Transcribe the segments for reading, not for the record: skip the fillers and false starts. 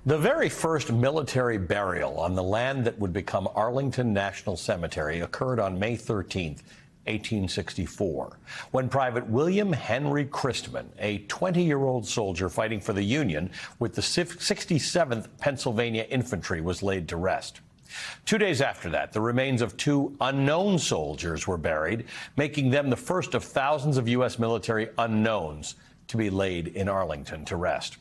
The very first military burial on the land that would become Arlington National Cemetery occurred on May 13th, 1864, when Private William Henry Christman, a 20-year-old soldier fighting for the Union with the 67th Pennsylvania Infantry, was laid to rest. 2 days after that, the remains of two unknown soldiers were buried, making them the first of thousands of U.S. military unknowns to be laid in Arlington to rest.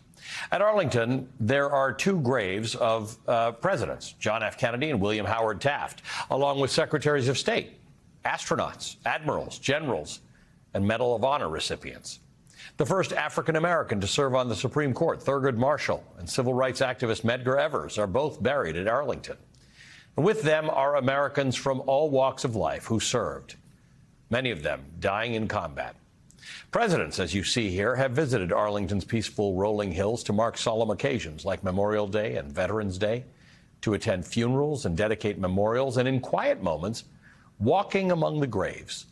At Arlington, there are two graves of presidents, John F. Kennedy and William Howard Taft, along with secretaries of state, astronauts, admirals, generals, and Medal of Honor recipients. The first African-American to serve on the Supreme Court, Thurgood Marshall, and civil rights activist Medgar Evers are both buried at Arlington. And with them are Americans from all walks of life who served, many of them dying in combat. Presidents, as you see here, have visited Arlington's peaceful rolling hills to mark solemn occasions like Memorial Day and Veterans Day, to attend funerals and dedicate memorials, and in quiet moments, walking among the graves.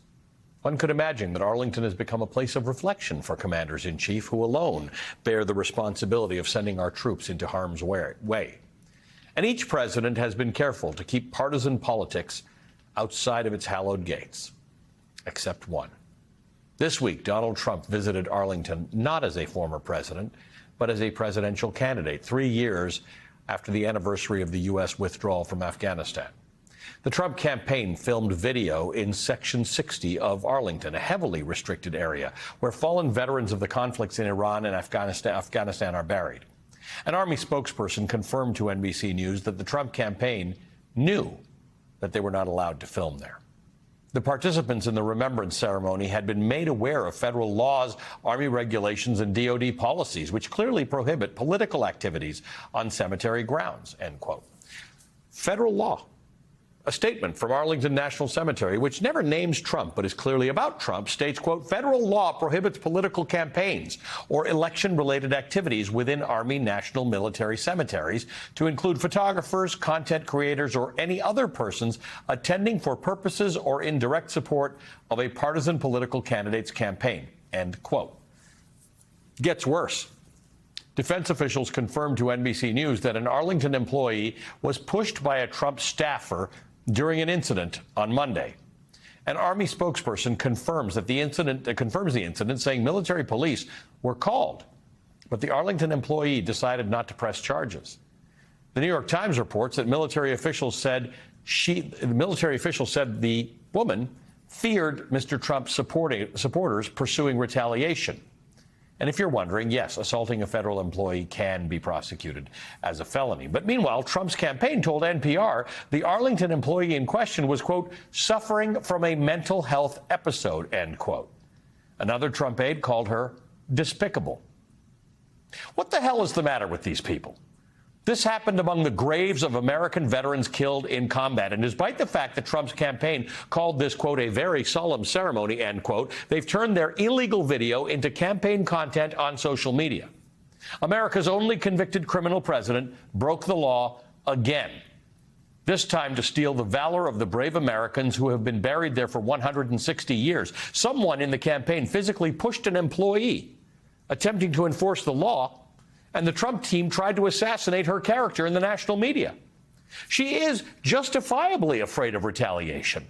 One could imagine that Arlington has become a place of reflection for commanders-in-chief who alone bear the responsibility of sending our troops into harm's way. And each president has been careful to keep partisan politics outside of its hallowed gates, except one. This week, Donald Trump visited Arlington not as a former president, but as a presidential candidate, 3 years after the anniversary of the U.S. withdrawal from Afghanistan. The Trump campaign filmed video in Section 60 of Arlington, a heavily restricted area where fallen veterans of the conflicts in Iran and Afghanistan are buried. An Army spokesperson confirmed to NBC News that the Trump campaign knew that they were not allowed to film there. The participants in the remembrance ceremony had been made aware of federal laws, Army regulations, and DoD policies, which clearly prohibit political activities on cemetery grounds, end quote. Federal law. A statement from Arlington National Cemetery, which never names Trump but is clearly about Trump, states, quote, federal law prohibits political campaigns or election-related activities within Army National Military Cemeteries to include photographers, content creators, or any other persons attending for purposes or in direct support of a partisan political candidate's campaign, end quote. Gets worse. Defense officials confirmed to NBC News that an Arlington employee was pushed by a Trump staffer during an incident on Monday. An Army spokesperson confirms the incident, saying military police were called, but the Arlington employee decided not to press charges. The New York Times reports that military officials said the woman feared Mr. Trump's supporters pursuing retaliation. And if you're wondering, yes, assaulting a federal employee can be prosecuted as a felony. But meanwhile, Trump's campaign told NPR the Arlington employee in question was, quote, suffering from a mental health episode, end quote. Another Trump aide called her despicable. What the hell is the matter with these people? This happened among the graves of American veterans killed in combat. And despite the fact that Trump's campaign called this, quote, a very solemn ceremony, end quote, they've turned their illegal video into campaign content on social media. America's only convicted criminal president broke the law again, this time to steal the valor of the brave Americans who have been buried there for 160 years. Someone in the campaign physically pushed an employee attempting to enforce the law, and the Trump team tried to assassinate her character in the national media. She is justifiably afraid of retaliation.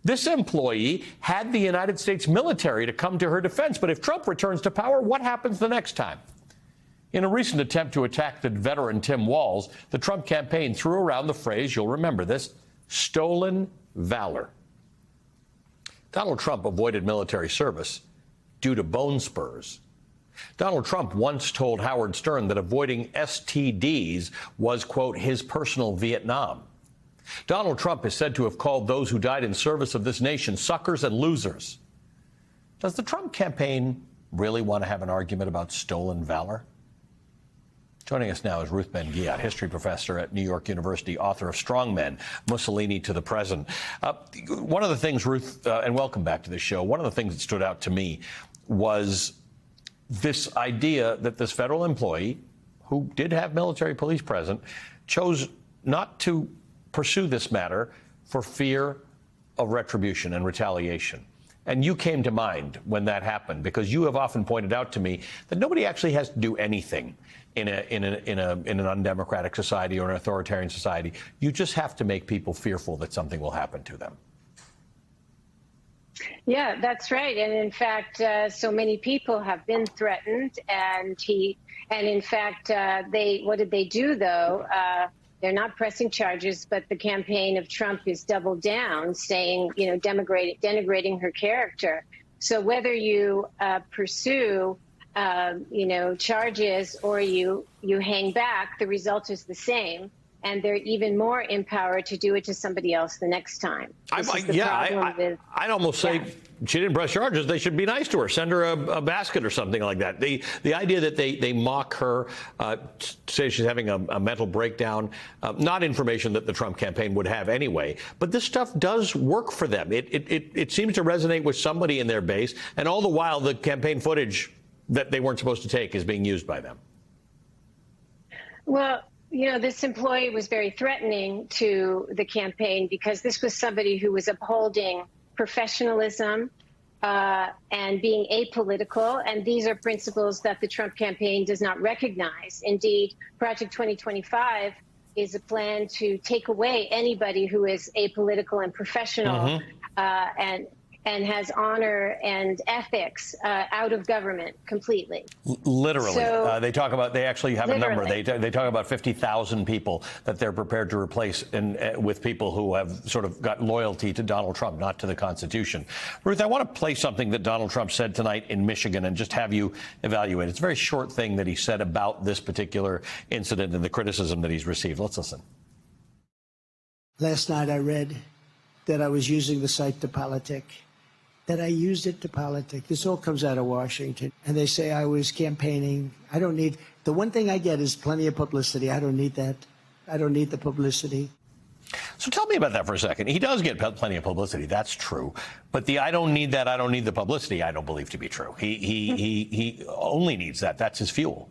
This employee had the United States military to come to her defense, but if Trump returns to power, what happens the next time? In a recent attempt to attack the veteran Tim Walz, the Trump campaign threw around the phrase, you'll remember this, stolen valor. Donald Trump avoided military service due to bone spurs. Donald Trump once told Howard Stern that avoiding STDs was, quote, his personal Vietnam. Donald Trump is said to have called those who died in service of this nation suckers and losers. Does the Trump campaign really want to have an argument about stolen valor? Joining us now is Ruth Ben-Ghiat, history professor at New York University, author of Strong Men, Mussolini to the Present. One of the things, Ruth, and welcome back to the show, one of the things that stood out to me was this idea that this federal employee, who did have military police present, chose not to pursue this matter for fear of retribution and retaliation. And you came to mind when that happened, because you have often pointed out to me that nobody actually has to do anything in an undemocratic society or an authoritarian society. You just have to make people fearful that something will happen to them. Yeah, that's right. And in fact, so many people have been threatened, and in fact, what did they do though? They're not pressing charges, but the campaign of Trump is doubled down, saying, denigrating her character. So whether you pursue, charges or you hang back, the result is the same. And they're even more empowered to do it to somebody else the next time. I'd almost say she didn't press charges. They should be nice to her. Send her a basket or something like that. The idea that they mock her, say she's having a mental breakdown, not information that the Trump campaign would have anyway. But this stuff does work for them. It seems to resonate with somebody in their base. And all the while, the campaign footage that they weren't supposed to take is being used by them. Well, this employee was very threatening to the campaign, because this was somebody who was upholding professionalism and being apolitical. And these are principles that the Trump campaign does not recognize. Indeed, Project 2025 is a plan to take away anybody who is apolitical and professional and has honor and ethics out of government completely. Literally. So, they actually have a number. They talk about 50,000 people that they're prepared to replace with people who have sort of got loyalty to Donald Trump, not to the Constitution. Ruth, I want to play something that Donald Trump said tonight in Michigan and just have you evaluate. It's a very short thing that he said about this particular incident and the criticism that he's received. Let's listen. Last night I read that I was using the site to politic. That I used it to politic. This all comes out of Washington. And they say I was campaigning. I don't need, the one thing I get is plenty of publicity. I don't need that. I don't need the publicity. So tell me about that for a second. He does get plenty of publicity. That's true. But the I don't need that, I don't need the publicity, I don't believe to be true. He only needs that. That's his fuel.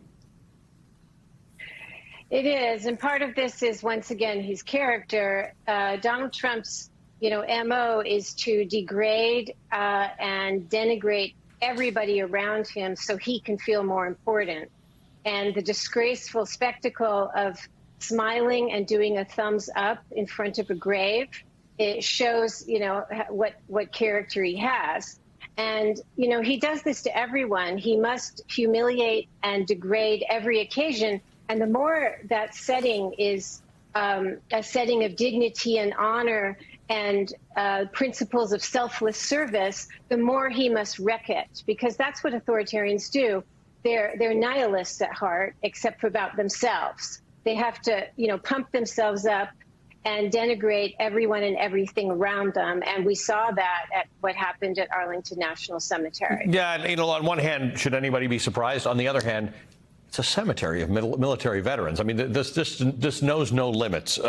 It is. And part of this is, once again, his character. Donald Trump's MO is to degrade and denigrate everybody around him so he can feel more important. And the disgraceful spectacle of smiling and doing a thumbs up in front of a grave, it shows, what character he has. And, he does this to everyone. He must humiliate and degrade every occasion. And the more that setting is a setting of dignity and honor and principles of selfless service, the more he must wreck it, because that's what authoritarians do. They're nihilists at heart, except for about themselves. They have to, pump themselves up and denigrate everyone and everything around them. And we saw that at what happened at Arlington National Cemetery. Yeah, and, on one hand, should anybody be surprised? On the other hand, it's a cemetery of military veterans. I mean, this knows no limits.